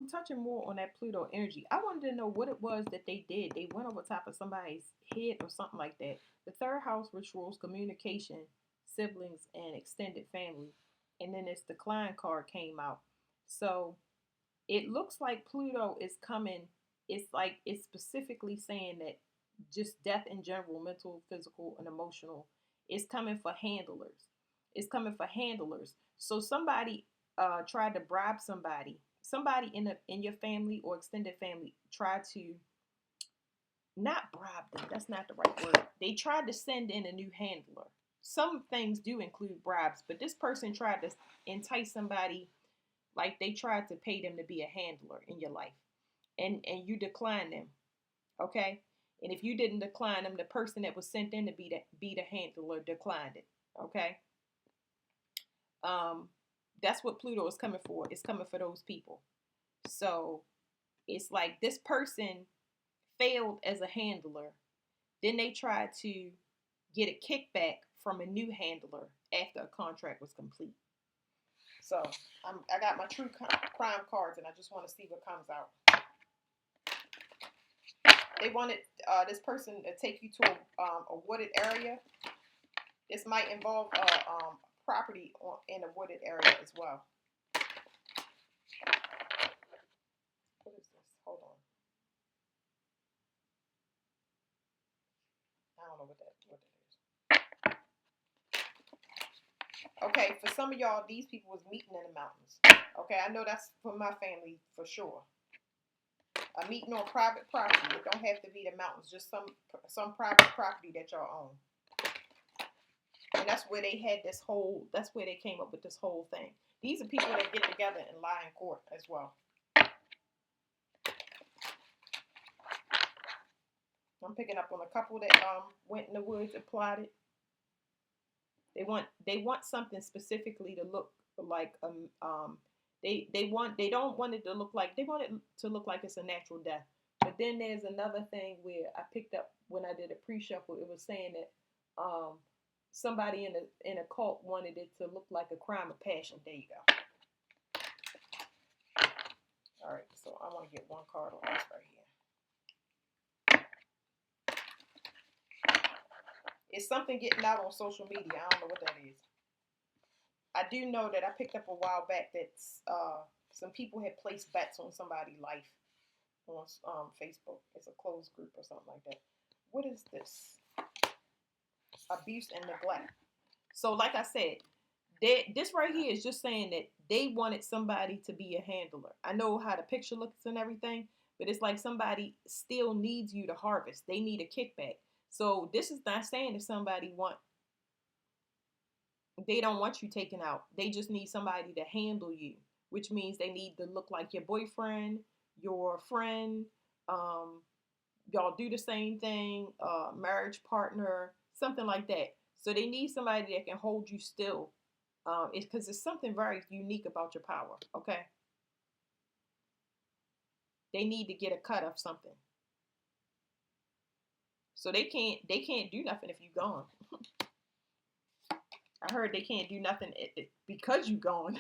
touching more on that Pluto energy. I wanted to know what it was that they did. They went over top of somebody's head or something like that. The third house, which rules communication, siblings, and extended family. And then this decline card came out. So it looks like Pluto is coming. It's like it's specifically saying that just death in general, mental, physical, and emotional, is coming for handlers. It's coming for handlers. So somebody tried to bribe somebody. Somebody in your family or extended family tried to not bribe them. That's not the right word. They tried to send in a new handler. Some things do include bribes, but this person tried to entice somebody, like they tried to pay them to be a handler in your life, and you decline them. Okay, and if you didn't decline them, the person that was sent in to be the handler declined it. Okay, um, that's what Pluto is coming for. It's coming for those people. So it's like this person failed as a handler. Then they tried to get a kickback from a new handler after a contract was complete. So I got my true crime cards, and I just want to see what comes out. They wanted this person to take you to a wooded area. This might involve property in a wooded area as well. What is this? Hold on. I don't know what that is. Okay, for some of y'all, these people was meeting in the mountains. Okay, I know that's for my family for sure. A meeting on private property. It don't have to be the mountains, just some private property that y'all own. And that's where they had this whole, that's where they came up with this whole thing. These are people that get together and lie in court as well. I'm picking up on a couple that went in the woods and plotted. They want something specifically to look like they don't want it to look like, they want it to look like it's a natural death. But then there's another thing where I picked up when I did a pre-shuffle. It was saying that somebody in a cult wanted it to look like a crime of passion. There you go. All right, so I want to get one card on this right here. It's something getting out on social media. I don't know what that is. I do know that I picked up a while back that some people had placed bets on somebody's life on Facebook. It's a closed group or something like that. What is this? Abuse and neglect. So like I said, this right here is just saying that they wanted somebody to be a handler. I know how the picture looks and everything, but it's like somebody still needs you to harvest. They need a kickback. So this is not saying if they don't want you taken out. They just need somebody to handle you, which means they need to look like your boyfriend, your friend, y'all do the same thing, marriage partner, something like that. So they need somebody that can hold you still. It's because it's something very unique about your power. Okay. They need to get a cut of something. So they can't do nothing if you gone. I heard they can't do nothing because you gone.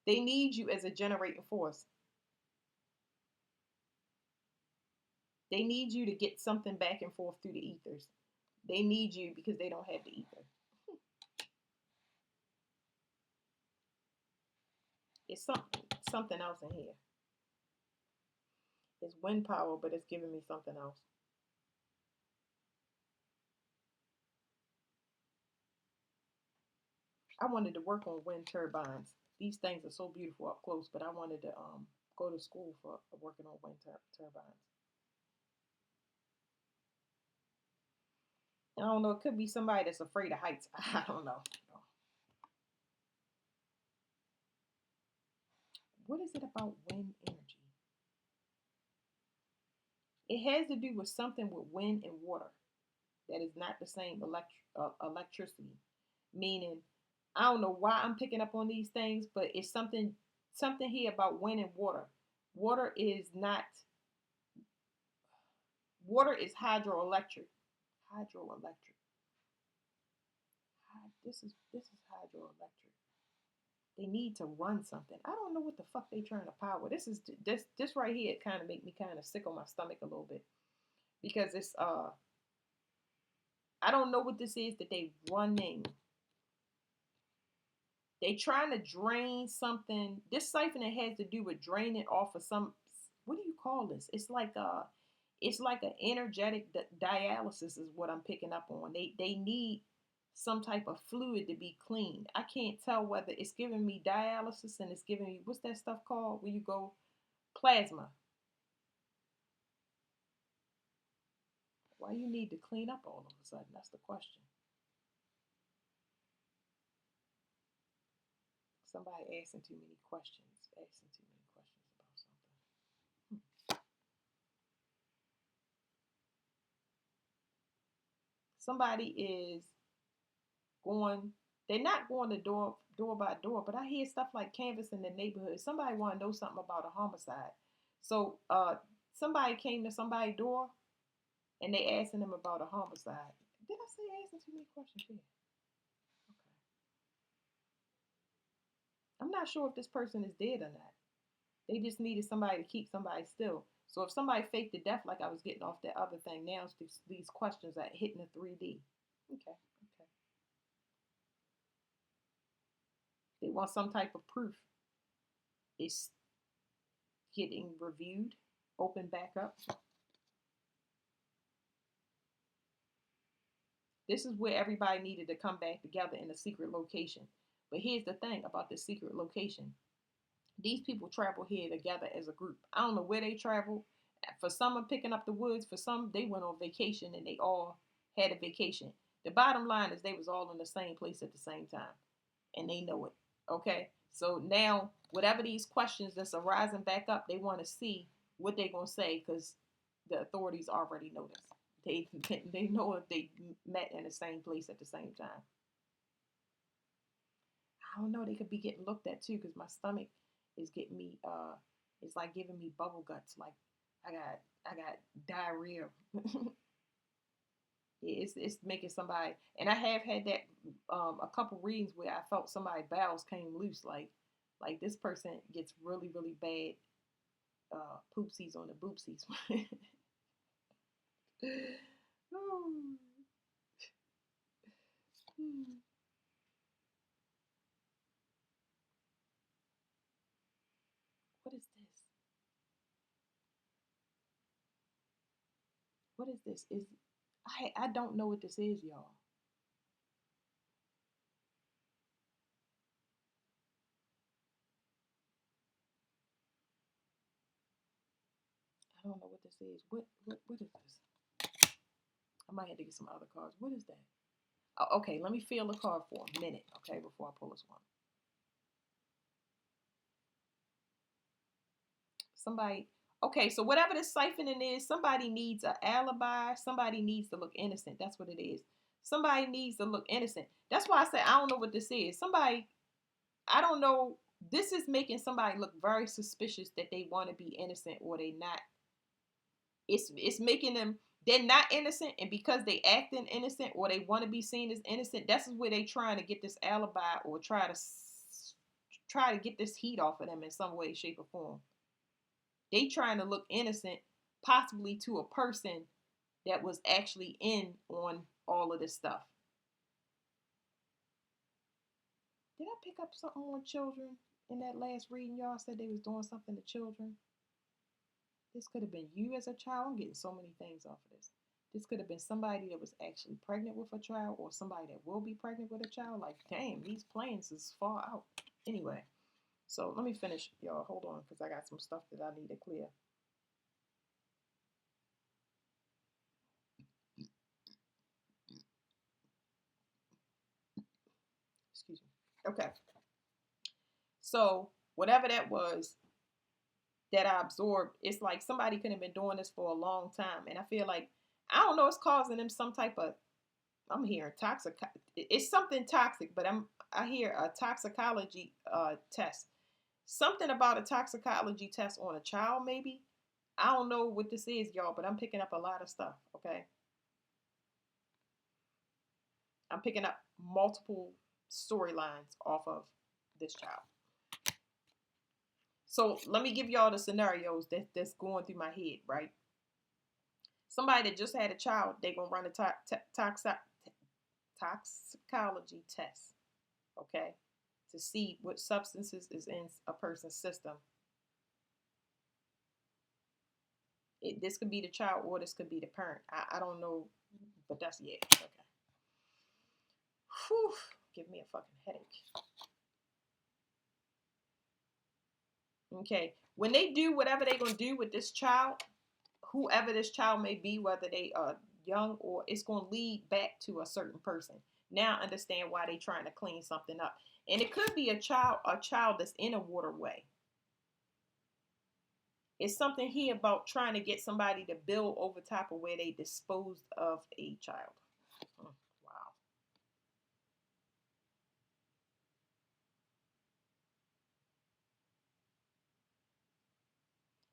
They need you as a generating force. They need you to get something back and forth through the ethers. They need you because they don't have the ether. It's something else in here. It's wind power, but it's giving me something else. I wanted to work on wind turbines. These things are so beautiful up close, but I wanted to go to school for working on wind turbines. I don't know. It could be somebody that's afraid of heights. I don't know. What is it about wind energy? It has to do with something with wind and water that is not the same electricity. Meaning, I don't know why I'm picking up on these things, but it's something here about wind and water. Water is not. Water is hydroelectric. Hydroelectric. This is hydroelectric. They need to run something. I don't know what the fuck they trying to power. This right here. It kind of make me kind of sick on my stomach a little bit because it's I don't know what this is that they running. They trying to drain something. This siphon that has to do with draining off of some. What do you call this? It's like an energetic dialysis is what I'm picking up on. They need some type of fluid to be cleaned. I can't tell whether it's giving me dialysis and it's giving me what's that stuff called when you go plasma. Why you need to clean up all of a sudden? That's the question. Somebody asking too many questions. Asking too many questions about something. Somebody is going. They're not going to door by door, but I hear stuff like canvassing the neighborhood. Somebody want to know something about a homicide. So somebody came to somebody's door and they asking them about a homicide. Did I say asking too many questions here? Okay. I'm not sure if this person is dead or not. They just needed somebody to keep somebody still. So if somebody faked the death, like I was getting off that other thing, now it's these questions are hitting the 3D. Okay, okay. They want some type of proof. It's getting reviewed, open back up. This is where everybody needed to come back together in a secret location. But here's the thing about the secret location. These people travel here together as a group. I don't know where they travel. For some, I'm picking up the woods. For some, they went on vacation and they all had a vacation. The bottom line is they was all in the same place at the same time, and they know it. Okay, so now whatever these questions that's arising back up, they want to see what they're gonna say because the authorities already know this. They know if they met in the same place at the same time. I don't know. They could be getting looked at too because my stomach is getting me. It's like giving me bubble guts. Like I got diarrhea. It's making somebody, and I have had that a couple readings where I felt somebody's bowels came loose. Like this person gets really really bad poopsies on the boopsies. Oh. What is this? What is this? Is I don't know what this is, y'all. I don't know what this is. What is this? I might have to get some other cards. What is that? Oh, okay, let me feel the card for a minute, okay, before I pull this one. Somebody, okay, so whatever this siphoning is, somebody needs an alibi. Somebody needs to look innocent. That's what it is. Somebody needs to look innocent. That's why I said I don't know what this is. Somebody, I don't know. This is making somebody look very suspicious that they want to be innocent or they not. It's making them they're not innocent, and because they acting innocent or they want to be seen as innocent, that's where they trying to get this alibi or try to get this heat off of them in some way, shape, or form. They trying to look innocent, possibly to a person that was actually in on all of this stuff. Did I pick up something on children in that last reading? Y'all said they was doing something to children. This could have been you as a child. I'm getting so many things off of this. This could have been somebody that was actually pregnant with a child or somebody that will be pregnant with a child. Like, damn, these plans is far out. Anyway, so let me finish, y'all. Hold on, because I got some stuff that I need to clear. Excuse me. Okay. So, whatever that was that I absorbed, it's like somebody could have been doing this for a long time. And I feel like, I don't know, it's causing them some type of I'm hearing toxic. It's something toxic, but I hear a toxicology test. Something about a toxicology test on a child, maybe. I don't know what this is, y'all, but I'm picking up a lot of stuff. Okay, I'm picking up multiple storylines off of. this child. So let me give y'all the scenarios that's going through my head, right? Somebody that just had a child, they're going to run a toxicology test, okay, to see what substances is in a person's system. This could be the child or this could be the parent. I don't know, but that's, yeah, okay. Whew, give me a fucking headache. Okay, when they do whatever they're going to do with this child, whoever this child may be, whether they are young or, it's going to lead back to a certain person. Now I understand why they're trying to clean something up. And it could be a child that's in a waterway. It's something here about trying to get somebody to build over top of where they disposed of a child. Wow.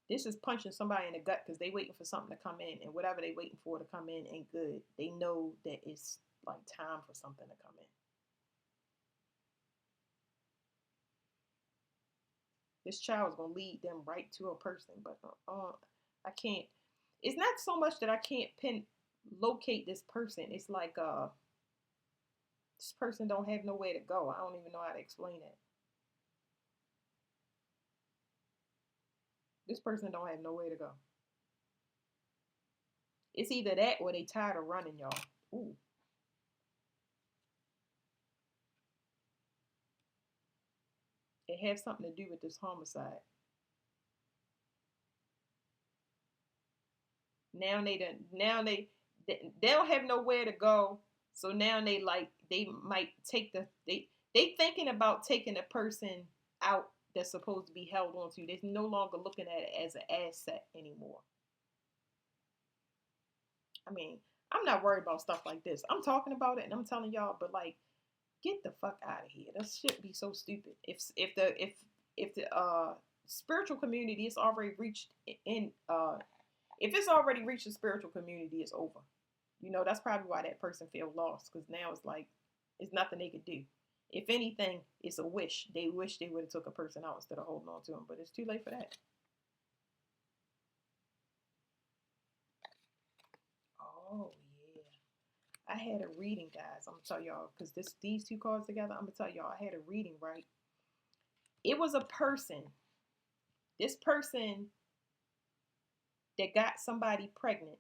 This is punching somebody in the gut because they waiting for something to come in, and whatever they waiting for to come in ain't good. They know that it's like time for something to come in. This child is gonna lead them right to a person, but I can't. It's not so much that I can't locate this person. It's like this person don't have nowhere to go. I don't even know how to explain it. This person don't have nowhere to go. It's either that or they tired of running, y'all. Ooh. It has something to do with this homicide. Now they don't have nowhere to go. So now they might take they thinking about taking a person out that's supposed to be held on to. They're no longer looking at it as an asset anymore. I mean, I'm not worried about stuff like this. I'm talking about it and I'm telling y'all, but like, get the fuck out of here. That shit be so stupid. If the spiritual community is already reached in if it's already reached the spiritual community, it's over. You know, that's probably why that person feel lost, because now it's like it's nothing they could do. If anything, it's a wish. They wish they would have took a person out instead of holding on to them, but it's too late for that. Oh yeah. I had a reading, guys. I'm gonna tell y'all, because these two cards together, I'm gonna tell y'all I had a reading, right? It was a person. This person that got somebody pregnant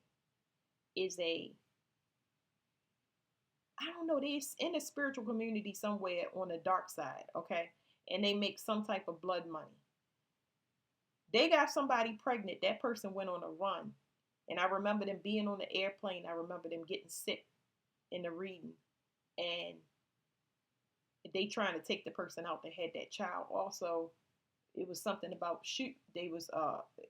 is I don't know, they're in a spiritual community somewhere on the dark side, okay? And they make some type of blood money. They got somebody pregnant. That person went on a run. And I remember them being on the airplane. I remember them getting sick in the reading. And they trying to take the person out that had that child. Also, it was something about they was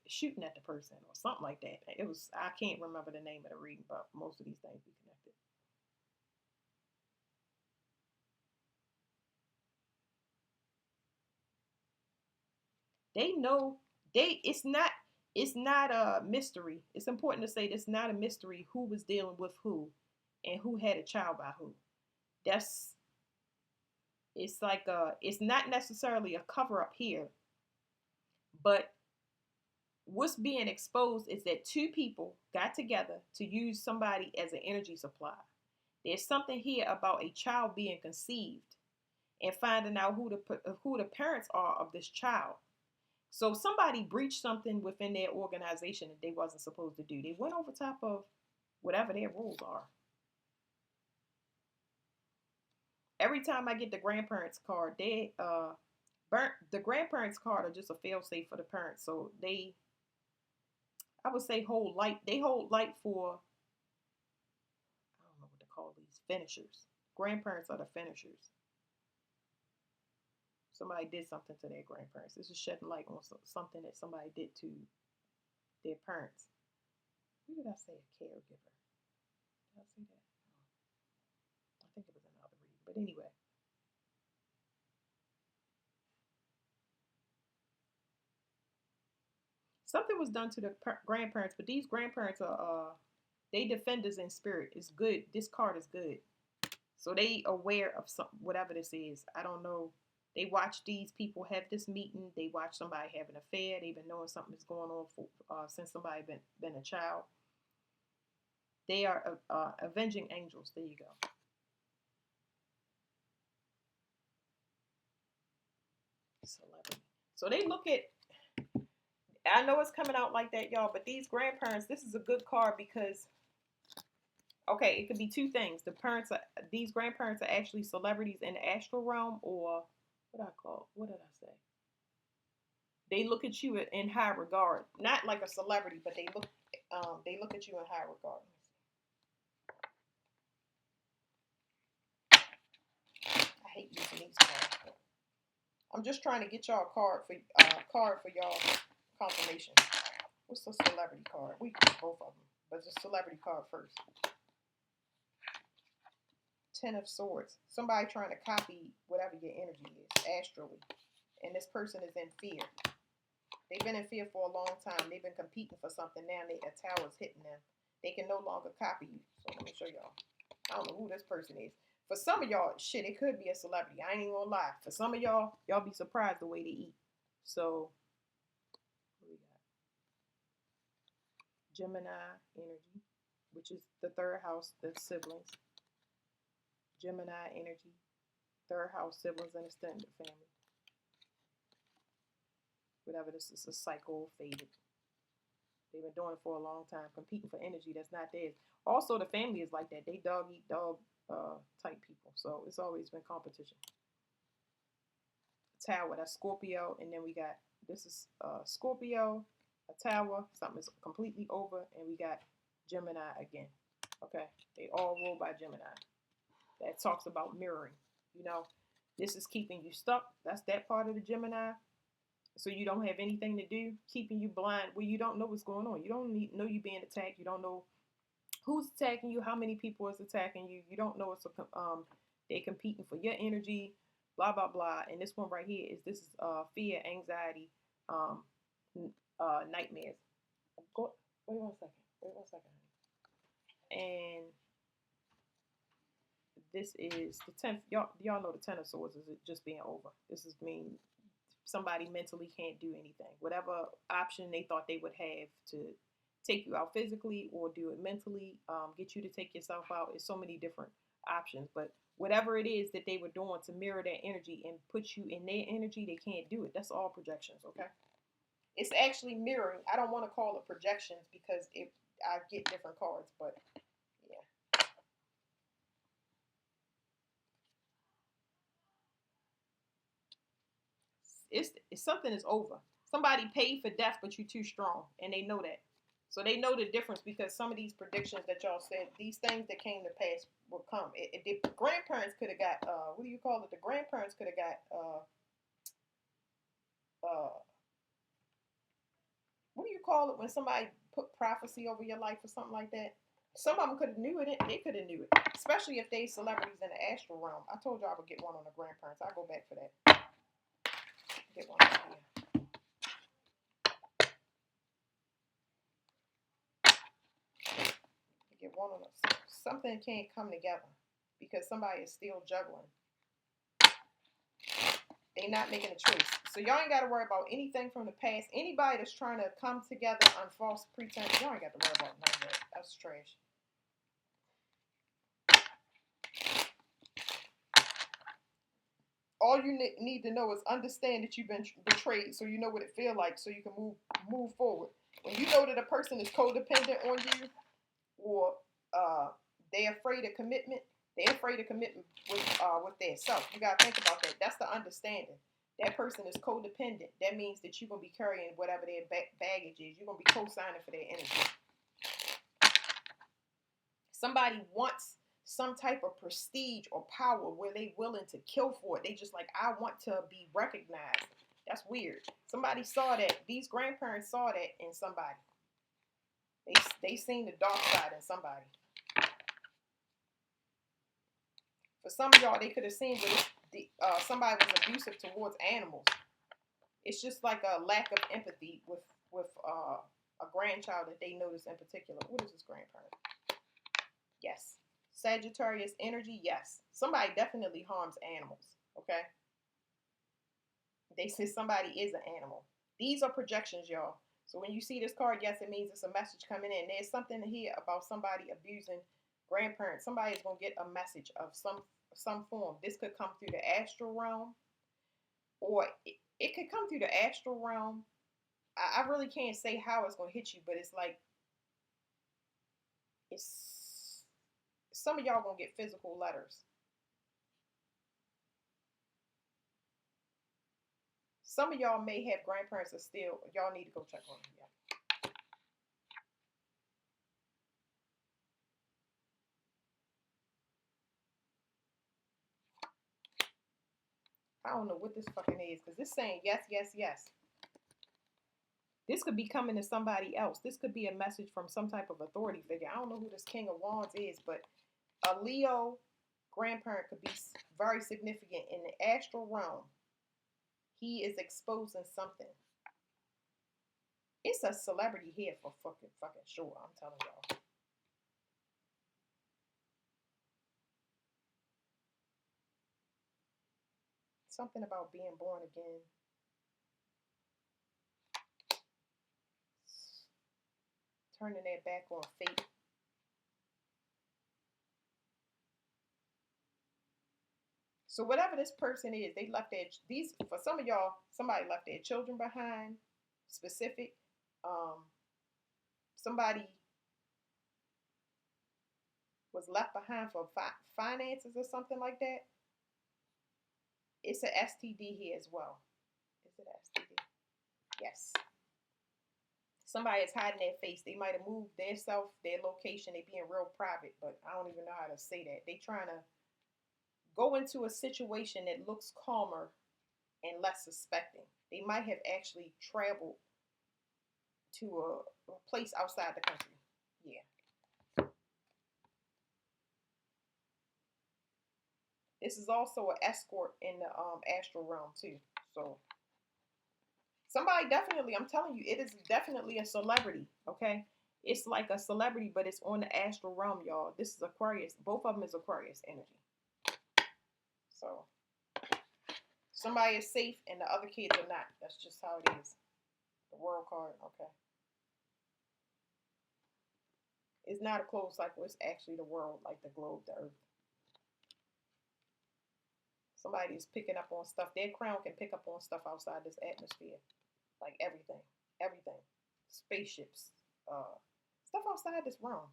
shooting at the person or something like that. It was, I can't remember the name of the reading, but most of these things be connected. They know it's not a mystery. It's important to say it's not a mystery who was dealing with who and who had a child by who. That's it's like it's not necessarily a cover up here, but what's being exposed is that two people got together to use somebody as an energy supply. There's something here about a child being conceived and finding out who the parents are of this child. So somebody breached something within their organization that they wasn't supposed to do. They went over top of whatever their rules are. Every time I get the grandparents card, they burnt the grandparents card are just a fail safe for the parents. So I would say hold light. They hold light for, I don't know what to call these, finishers. Grandparents are the finishers. Somebody did something to their grandparents. This is shedding light on something that somebody did to their parents. Who did I say a caregiver? Did I say that? I think it was another reading. But anyway, something was done to the grandparents, but these grandparents are they defenders in spirit. It's good. This card is good. So they aware of some whatever this is. I don't know. They watch these people have this meeting. They watch somebody have an affair. They've been knowing something is going on for since somebody been a child. They are avenging angels. There you go. Celebrity. So they look at. I know it's coming out like that, y'all, but these grandparents. This is a good card because okay, it could be two things. These grandparents are actually celebrities in the astral realm, or what did I say? They look at you in high regard, not like a celebrity, but they look at you in high regard. I hate using these cards. I'm just trying to get y'all a card for y'all confirmation. What's the celebrity card? We can do both of them, but the celebrity card first. Ten of Swords. Somebody trying to copy whatever your energy is astrally, and this person is in fear. They've been in fear for a long time. They've been competing for something. Now a tower's hitting them. They can no longer copy you. So let me show y'all. I don't know who this person is. For some of y'all, shit, it could be a celebrity. I ain't even gonna lie. For some of y'all be surprised the way they eat. So, what we got? Gemini energy, which is the third house, the siblings. Gemini energy, third house, siblings, and extended family. Whatever this is, a cycle faded. They've been doing it for a long time, competing for energy that's not theirs. Also, the family is like that. They dog eat dog type people. So it's always been competition. Tower, that's Scorpio. And then we got, this is Scorpio, a tower, something is completely over. And we got Gemini again. Okay, they all rule by Gemini. That talks about mirroring. You know, this is keeping you stuck. That's that part of the Gemini. So you don't have anything to do, keeping you blind where you don't know what's going on. You don't know you being attacked. You don't know who's attacking you, how many people is attacking you. You don't know they're competing for your energy, blah blah blah. And this one right here is fear, anxiety, nightmares. Wait one second. And this is the 10th. Y'all know the 10 of Swords is just being over. This is mean somebody mentally can't do anything. Whatever option they thought they would have to take you out physically or do it mentally, get you to take yourself out. There's so many different options. But whatever it is that they were doing to mirror that energy and put you in their energy, they can't do it. That's all projections, okay? It's actually mirroring. I don't want to call it projections because I get different cards, but yeah. It's something is over. Somebody paid for death, but you're too strong, and they know that. So they know the difference because some of these predictions that y'all said, these things that came to pass will come. The grandparents could have got, what do you call it? The grandparents could have got, what do you call it when somebody put prophecy over your life or something like that? Some of them could have knew it. They could have knew it, especially if they celebrities in the astral realm. I told you I would get one on the grandparents. I'll go back for that. Get one here. Get one of them. Something can't come together because somebody is still juggling. They're not making a choice. So y'all ain't got to worry about anything from the past. Anybody that's trying to come together on false pretense, y'all ain't got to worry about none of that. That's trash. All you need to know is understand that you've been betrayed, so you know what it feels like, so you can move forward. When you know that a person is codependent on you, or they're afraid of commitment, they're afraid of commitment with their self. You gotta think about that. That's the understanding. That person is codependent. That means that you're gonna be carrying whatever their baggage is. You're gonna be co-signing for their energy. Somebody wants some type of prestige or power where they willing to kill for it. They just like, I want to be recognized. That's weird. Somebody saw that. These grandparents saw that in somebody. They seen the dark side in somebody. For some of y'all, they could have seen where somebody was abusive towards animals. It's just like a lack of empathy with a grandchild that they notice in particular. What is this grandparent? Yes. Sagittarius energy, yes. Somebody definitely harms animals, okay? They say somebody is an animal. These are projections, y'all. So when you see this card, yes, it means it's a message coming in. There's something here about somebody abusing grandparents. Somebody is gonna get a message of some form. This could come through the astral realm, or it could come through the astral realm. I really can't say how it's gonna hit you, but it's like it's some of y'all gonna get physical letters. Some of y'all may have grandparents that still, y'all need to go check on them. Yeah. I don't know what this fucking is because this saying yes, yes, yes. This could be coming to somebody else. This could be a message from some type of authority figure. I don't know who this King of Wands is, but a Leo grandparent could be very significant in the astral realm. He is exposing something. It's a celebrity here for fucking sure. I'm telling y'all. Something about being born again. Turning their back on fate. So whatever this person is, they left these for some of y'all. Somebody left their children behind. Specific. Somebody was left behind for finances or something like that. It's an STD here as well. Is it STD? Yes. Somebody is hiding their face. They might have moved their location. They being real private, but I don't even know how to say that. They trying to go into a situation that looks calmer and less suspecting. They might have actually traveled to a place outside the country. Yeah. This is also an escort in the astral realm too. So somebody definitely, I'm telling you, it is definitely a celebrity. Okay, it's like a celebrity, but it's on the astral realm, y'all. This is Aquarius. Both of them is Aquarius energy. So somebody is safe and the other kids are not. That's just how it is. The world card. Okay. It's not a closed cycle. It's actually the world, like the globe, the earth. Somebody is picking up on stuff. Their crown can pick up on stuff outside this atmosphere. Like everything. Everything. Spaceships. Stuff outside this realm.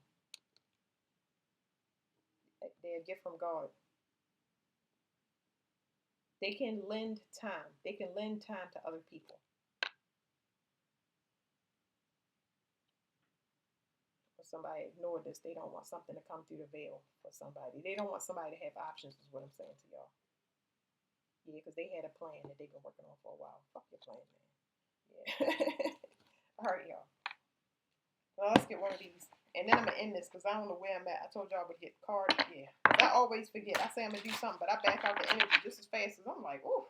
They're a gift from God. They can lend time. They can lend time to other people. If somebody ignored this, they don't want something to come through the veil for somebody. They don't want somebody to have options, is what I'm saying to y'all. Yeah, because they had a plan that they've been working on for a while. Fuck your plan, man. Yeah. All right, y'all. Well, let's get one of these. And then I'm going to end this because I don't know where I'm at. I told y'all I would get cards. Yeah. I always forget. I say I'm going to do something, but I back out the energy just as fast as I'm like, ooh.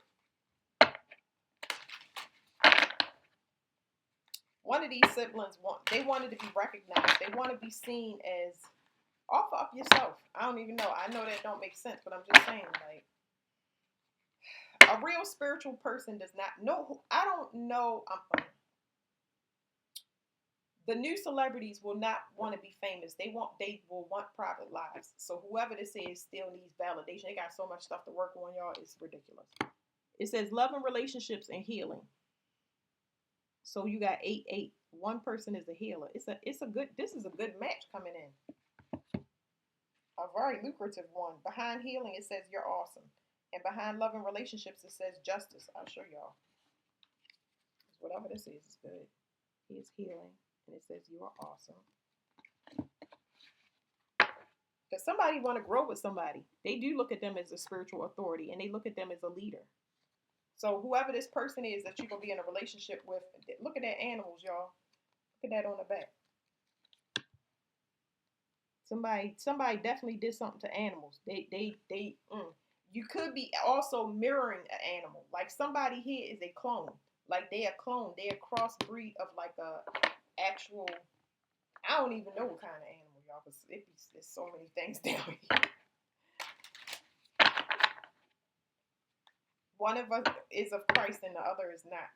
One of these siblings wanted to be recognized. They want to be seen as offer up yourself. I don't even know. I know that don't make sense, but I'm just saying, like, a real spiritual person does not know. I don't know. The new celebrities will not want to be famous. They will want private lives. So whoever this is still needs validation. They got so much stuff to work on, y'all. It's ridiculous. It says love and relationships and healing. So you got 8-8. One person is a healer. This is a good match coming in. A very lucrative one. Behind healing, it says you're awesome. And behind love and relationships, it says justice. I'll show y'all. Whatever this is good. He is healing. And it says you are awesome. Because somebody want to grow with somebody. They do look at them as a spiritual authority. And they look at them as a leader. So whoever this person is that you're going to be in a relationship with, look at that animals, y'all. Look at that on the back. Somebody definitely did something to animals. You could be also mirroring an animal. Like somebody here is a clone. Like they are clone. They're a crossbreed of like a actual, I don't even know what kind of animal, y'all, because there's so many things down here. One of us is of Christ and the other is not.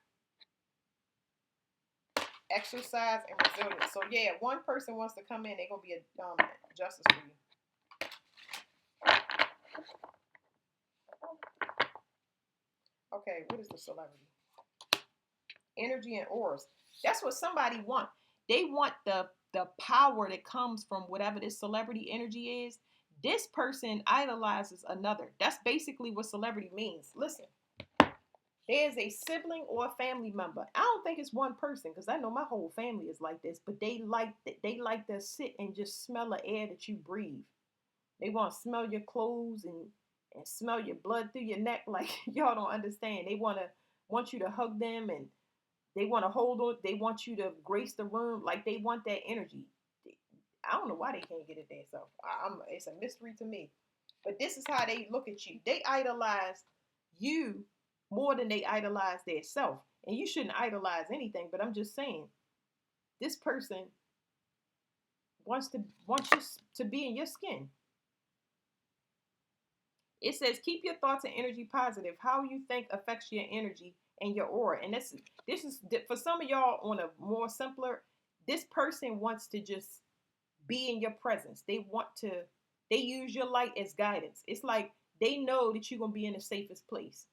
Exercise and resilience. So yeah, one person wants to come in, they're gonna be a justice for you. Okay, what is the celebrity? Energy and auras. That's what somebody want. They want the power that comes from whatever this celebrity energy is. This person idolizes another. That's basically what celebrity means. Listen, there's a sibling or a family member. I don't think it's one person because I know my whole family is like this, but they like to sit and just smell the air that you breathe. They want to smell your clothes and smell your blood through your neck. Like y'all don't understand. They want you to hug them, and they want to hold on. They want you to grace the room. Like they want that energy. I don't know why they can't get it there. So it's a mystery to me. But this is how they look at you. They idolize you more than they idolize their self. And you shouldn't idolize anything. But I'm just saying, this person wants you to be in your skin. It says keep your thoughts and energy positive. How you think affects your energy and your aura. And this is for some of y'all on a more simpler. This person wants to just be in your presence. They use your light as guidance. It's like they know that you're gonna be in the safest place.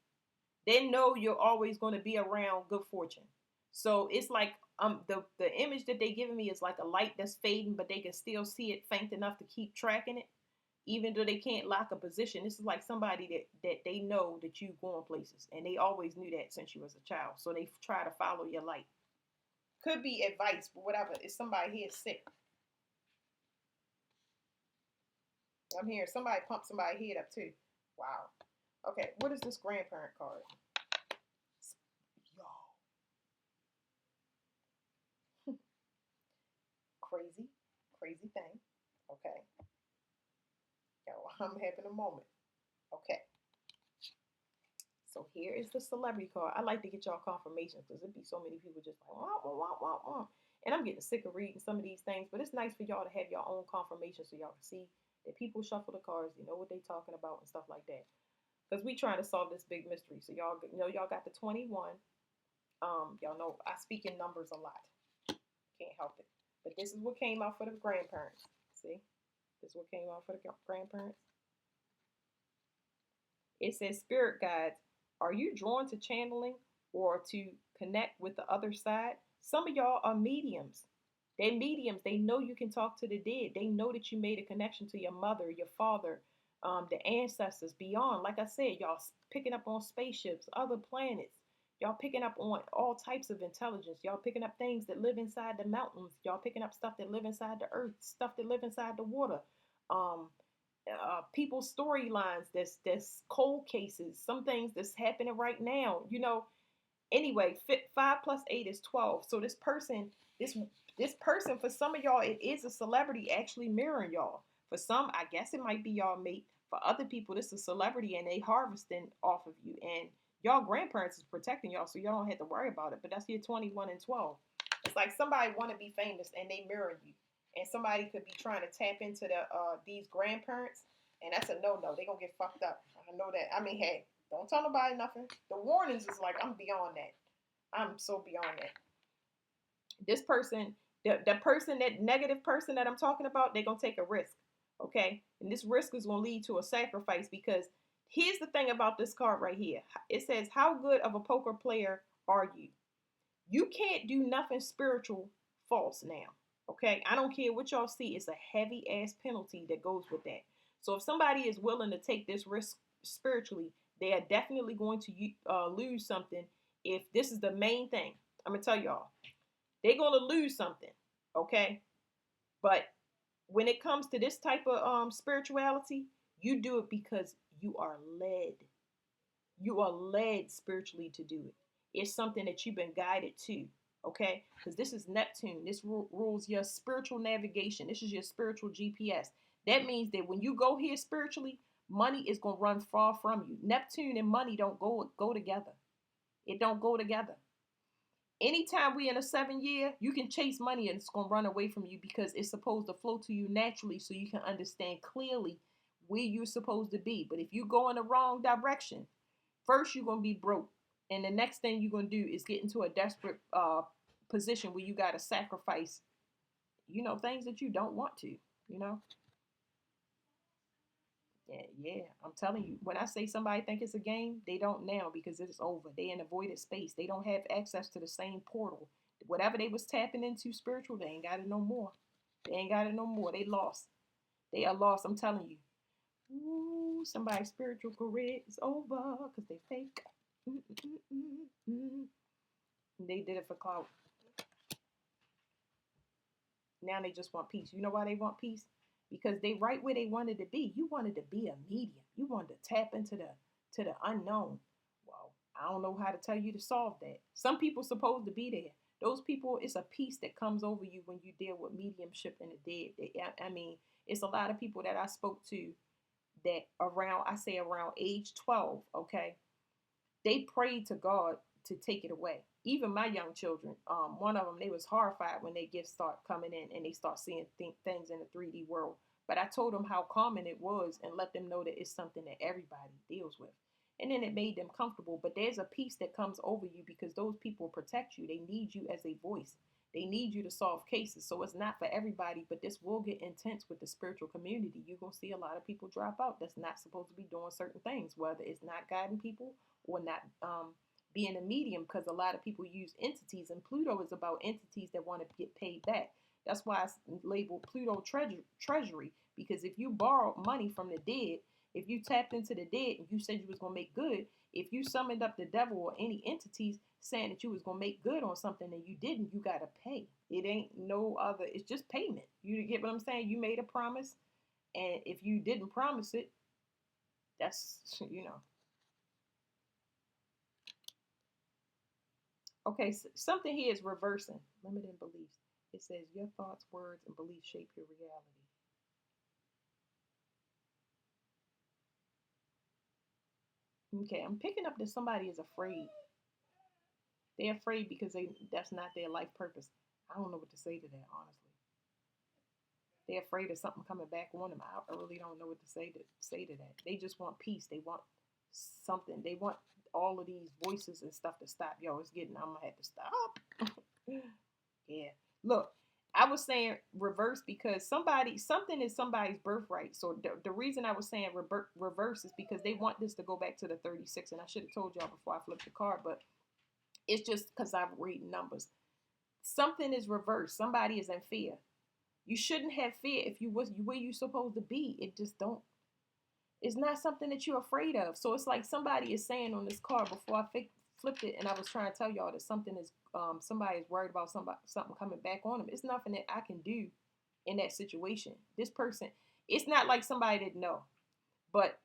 They know you're always gonna be around good fortune. So it's like the image that they giving me is like a light that's fading, but they can still see it faint enough to keep tracking it, even though they can't lock a position. This is like somebody that they know that you going places, and they always knew that since you was a child. So they try to follow your light. Could be advice, but whatever. It's somebody here sick. I'm hearing somebody pump somebody's head up too. Wow. Okay, what is this grandparent card? Y'all. Crazy, crazy thing. Okay. Yo, I'm having a moment. Okay. So here is the celebrity card. I like to get y'all confirmations because it'd be so many people just like, wah, wah, wah, wah, wah. And I'm getting sick of reading some of these things, but it's nice for y'all to have your own confirmation so y'all can see that people shuffle the cards, they know what they talking about and stuff like that. Because we trying to solve this big mystery. So y'all got the 21. Y'all know I speak in numbers a lot. Can't help it. But this is what came out for the grandparents. See? This is what came out for the grandparents. It says, Spirit guides, are you drawn to channeling or to connect with the other side? Some of y'all are mediums. They're mediums. They know you can talk to the dead. They know that you made a connection to your mother, your father, the ancestors beyond. Like I said, y'all picking up on spaceships, other planets. Y'all picking up on all types of intelligence. Y'all picking up things that live inside the mountains. Y'all picking up stuff that live inside the earth, stuff that live inside the water. Um, People's storylines, that's cold cases, some things that's happening right now. Anyway, 5 plus 8 is 12. So this person, for some of y'all, it is a celebrity actually mirroring y'all. For some, I guess it might be y'all mate. For other people, this is a celebrity and they harvesting off of you. And y'all grandparents is protecting y'all, so y'all don't have to worry about it. But that's your 21 and 12. It's like somebody want to be famous and they mirror you. And somebody could be trying to tap into these grandparents, and that's a no-no. They gonna get fucked up. I know that. I mean, hey, don't tell nobody nothing. The warnings is like, I'm beyond that. I'm so beyond that. This person, the person, that negative person that I'm talking about, they're gonna take a risk. Okay? And this risk is gonna lead to a sacrifice, because here's the thing about this card right here. It says, how good of a poker player are you? You can't do nothing spiritual false now. Okay? I don't care what y'all see. It's a heavy ass penalty that goes with that. So if somebody is willing to take this risk spiritually, they are definitely going to lose something. If this is the main thing, I'm gonna tell y'all, they're gonna lose something. Okay? But when it comes to this type of spirituality, you do it because you are led. You are led spiritually to do it. It's something that you've been guided to. Okay? Because this is Neptune. This rules your spiritual navigation. This is your spiritual GPS. That means that when you go here spiritually, money is going to run far from you. Neptune and money don't go together. It don't go together. Anytime we in a 7 year, you can chase money and it's going to run away from you, because it's supposed to flow to you naturally so you can understand clearly where you're supposed to be. But if you go in the wrong direction, First, you're going to be broke. And the next thing you're going to do is get into a desperate position where you got to sacrifice, things that you don't want to, you know? Yeah, yeah, I'm telling you. When I say somebody think it's a game, they don't now because it's over. They in a voided space. They don't have access to the same portal. Whatever they was tapping into spiritual, they ain't got it no more. They ain't got it no more. They lost. They are lost. I'm telling you. Ooh, somebody's spiritual career is over because they fake. Mm-mm-mm-mm. They did it for clout. Now they just want peace. You know why they want peace? Because they right where they wanted to be. You wanted to be a medium. You wanted to tap into the unknown. Well, I don't know how to tell you to solve that. Some people supposed to be there. Those people, it's a peace that comes over you when you deal with mediumship and the dead. I mean, it's a lot of people that I spoke to that around age 12, okay, they prayed to God to take it away. Even my young children, one of them, they was horrified when their gifts start coming in and they start seeing things in the 3D world. But I told them how common it was and let them know that it's something that everybody deals with. And then it made them comfortable. But there's a peace that comes over you because those people protect you. They need you as a voice. They need you to solve cases. So it's not for everybody, but this will get intense with the spiritual community. You're going to see a lot of people drop out that's not supposed to be doing certain things, whether it's not guiding people or not being a medium, because a lot of people use entities, and Pluto is about entities that want to get paid back. That's why it's labeled Pluto treasury, because if you borrow money from the dead, if you tapped into the dead and you said you was going to make good, if you summoned up the devil or any entities saying that you was going to make good on something and you didn't, you got to pay. It ain't no other, it's just payment. You get what I'm saying? You made a promise, and if you didn't promise it, that's. Okay, so something here is reversing. Limiting beliefs. It says your thoughts, words, and beliefs shape your reality. Okay, I'm picking up that somebody is afraid. They're afraid because that's not their life purpose. I don't know what to say to that, honestly. They're afraid of something coming back on them. I really don't know what to say to that. They just want peace. They want something. They want all of these voices and stuff to stop. Yo, it's getting. I'm gonna have to stop. Yeah. Look, I was saying reverse because something is somebody's birthright. So the reason I was saying reverse is because they want this to go back to the 36. And I should have told y'all before I flipped the card, but it's just because I'm reading numbers. Something is reversed. Somebody is in fear. You shouldn't have fear if you was where you supposed to be. It just don't. It's not something that you're afraid of. So it's like somebody is saying on this card before I flipped it, and I was trying to tell y'all that something is somebody is worried about something coming back on them. It's nothing that I can do in that situation. This person, it's not like somebody didn't know, but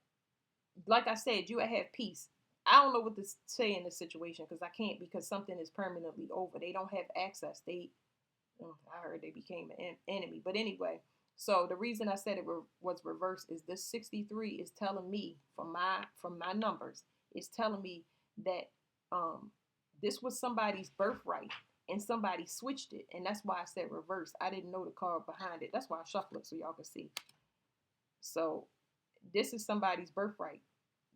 like I said, you have peace. I don't know what to say in this situation because I can't, because something is permanently over. They don't have access. I heard they became an enemy. But anyway, so the reason I said it was reversed is this 63 is telling me from my numbers, it's telling me that this was somebody's birthright and somebody switched it, and that's why I said reverse. I didn't know the card behind it. That's why I shuffle it so y'all can see. So this is somebody's birthright.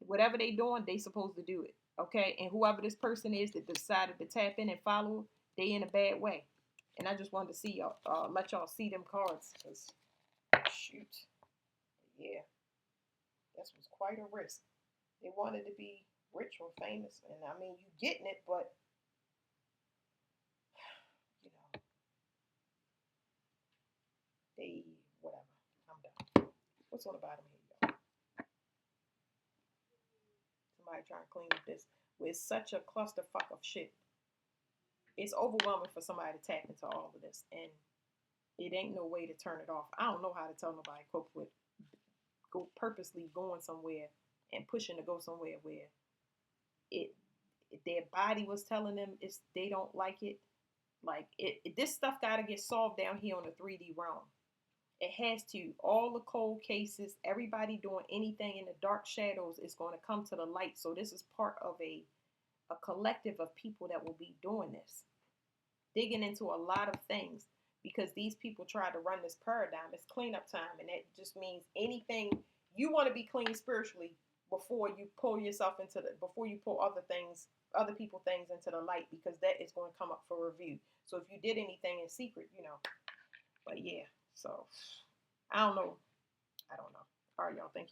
Whatever they doing, they supposed to do it. Okay, and whoever this person is that decided to tap in and follow, they in a bad way. And I just wanted to see y'all, let y'all see them cards. Cause shoot, yeah, this was quite a risk. They wanted to be rich or famous, and I mean, you getting it, but you know, they whatever. I'm done. What's on the bottom here, y'all? Somebody trying to clean up this with such a clusterfuck of shit. It's overwhelming for somebody to tap into all of this, and it ain't no way to turn it off. I don't know how to tell nobody cope with go purposely going somewhere and pushing to go somewhere where it their body was telling them they don't like it. Like this stuff got to get solved down here on the 3D realm. It has to. All the cold cases, everybody doing anything in the dark shadows is going to come to the light. So this is part of a collective of people that will be doing this, digging into a lot of things, because these people try to run this paradigm. It's cleanup time, and that just means anything you want to be clean spiritually, before you pull yourself into before you pull other people things into the light, because that is going to come up for review. So if you did anything in secret, but yeah, so I don't know. All right, y'all. Thank you.